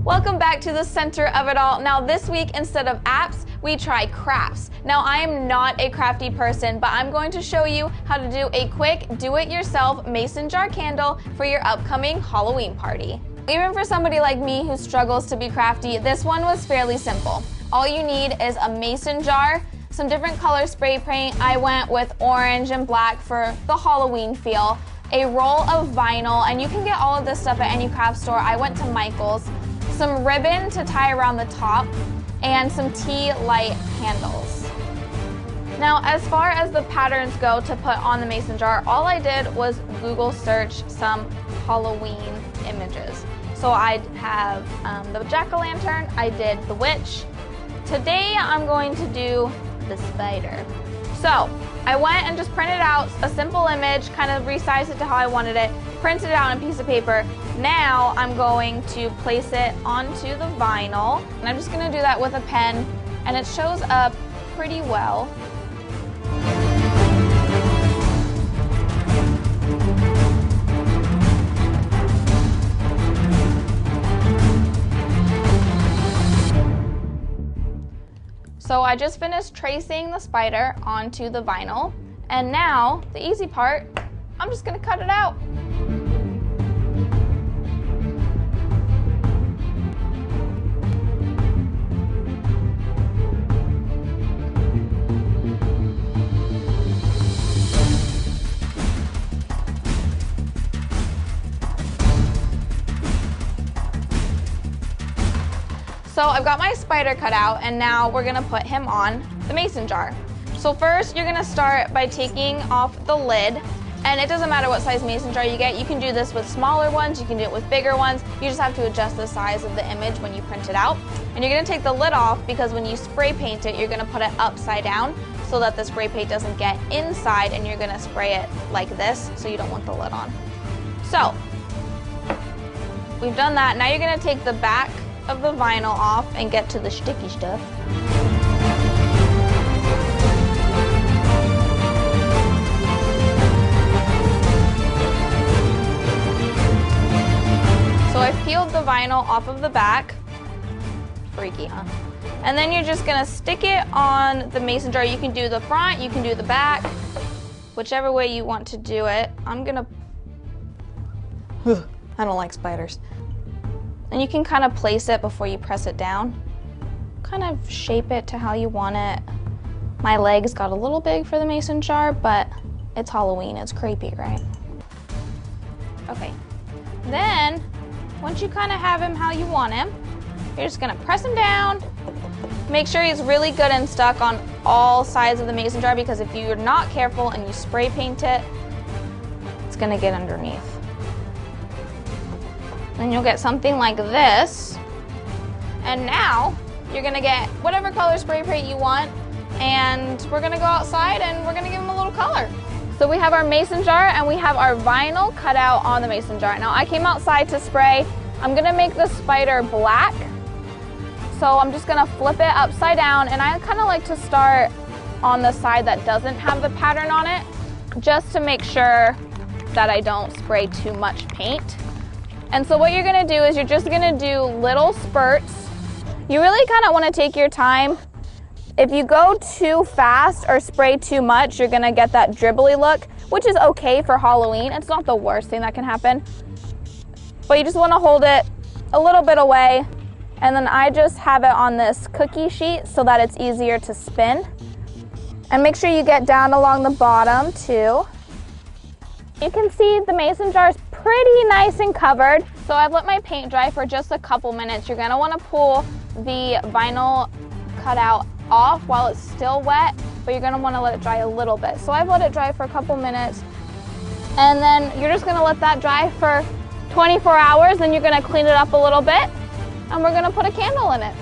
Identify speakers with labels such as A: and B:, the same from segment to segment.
A: Welcome back to the center of it all. Now this week, instead of apps, we try crafts. Now I am not a crafty person, but I'm going to show you how to do a quick do-it-yourself mason jar candle for your upcoming Halloween party. Even for somebody like me who struggles to be crafty, this one was fairly simple. All you need is a mason jar, some different color spray paint. I went with orange and black for the Halloween feel, a roll of vinyl, and you can get all of this stuff at any craft store. I went to Michael's. Some ribbon to tie around the top, and some tea light handles. Now, as far as the patterns go to put on the mason jar, all I did was Google search some Halloween images. So I have the jack-o'-lantern, I did the witch. Today I'm going to do the spider. So I went and just printed out a simple image, kind of resized it to how I wanted it, printed it out on a piece of paper. Now I'm going to place it onto the vinyl, and I'm just going to do that with a pen, and it shows up pretty well. So I just finished tracing the spider onto the vinyl, and now the easy part, I'm just going to cut it out. So I've got my spider cut out, and now we're gonna put him on the mason jar. So first, you're gonna start by taking off the lid, and it doesn't matter what size mason jar you get. You can do this with smaller ones, you can do it with bigger ones. You just have to adjust the size of the image when you print it out. And you're gonna take the lid off because when you spray paint it, you're gonna put it upside down so that the spray paint doesn't get inside, and you're gonna spray it like this, so you don't want the lid on. So, we've done that. Now you're gonna take the back of the vinyl off and get to the sticky stuff. So I peeled the vinyl off of the back. Freaky, huh? And then you're just gonna stick it on the mason jar. You can do the front, you can do the back, whichever way you want to do it. I'm gonna, I don't like spiders. And you can kind of place it before you press it down. Kind of shape it to how you want it. My legs got a little big for the mason jar, but it's Halloween, it's creepy, right? Okay. Then, once you kind of have him how you want him, you're just gonna press him down. Make sure he's really good and stuck on all sides of the mason jar, because if you're not careful and you spray paint it, it's gonna get underneath. Then you'll get something like this. And now you're gonna get whatever color spray paint you want, and we're gonna go outside and we're gonna give him a little color. So we have our mason jar and we have our vinyl cut out on the mason jar. Now I came outside to spray. I'm gonna make the spider black. So I'm just gonna flip it upside down, and I kinda like to start on the side that doesn't have the pattern on it, just to make sure that I don't spray too much paint. And so what you're gonna do is you're just gonna do little spurts. You really kind of want to take your time. If you go too fast or spray too much, you're gonna get that dribbly look, which is okay for Halloween. It's not the worst thing that can happen. But you just wanna hold it a little bit away, and then I just have it on this cookie sheet so that it's easier to spin. And make sure you get down along the bottom too. You can see the mason jar is pretty nice and covered. So I've let my paint dry for just a couple minutes. You're gonna wanna pull the vinyl cutout off while it's still wet, but you're gonna wanna let it dry a little bit. So I've let it dry for a couple minutes, and then you're just gonna let that dry for 24 hours, then you're gonna clean it up a little bit, and we're gonna put a candle in it.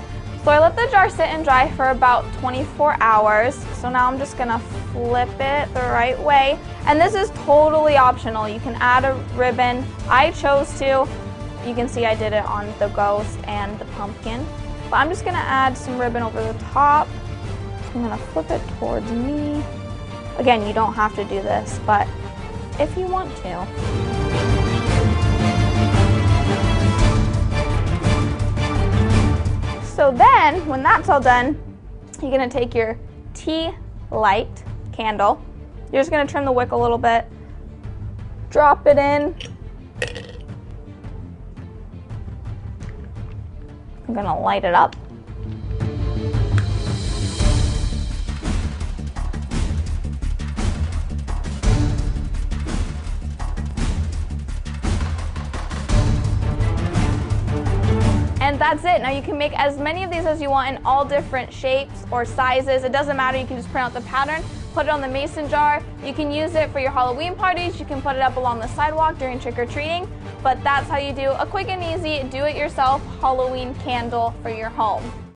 A: So I let the jar sit and dry for about 24 hours. So now I'm just gonna flip it the right way. And this is totally optional. You can add a ribbon. I chose to. You can see I did it on the ghost and the pumpkin. But I'm just gonna add some ribbon over the top. I'm gonna flip it towards me. Again, you don't have to do this, but if you want to. So then, when that's all done, you're gonna take your tea light candle. You're just gonna trim the wick a little bit, drop it in. I'm gonna light it up. And that's it. Now you can make as many of these as you want in all different shapes or sizes. It doesn't matter, you can just print out the pattern, put it on the mason jar. You can use it for your Halloween parties. You can put it up along the sidewalk during trick-or-treating. But that's how you do a quick and easy do-it-yourself Halloween candle for your home.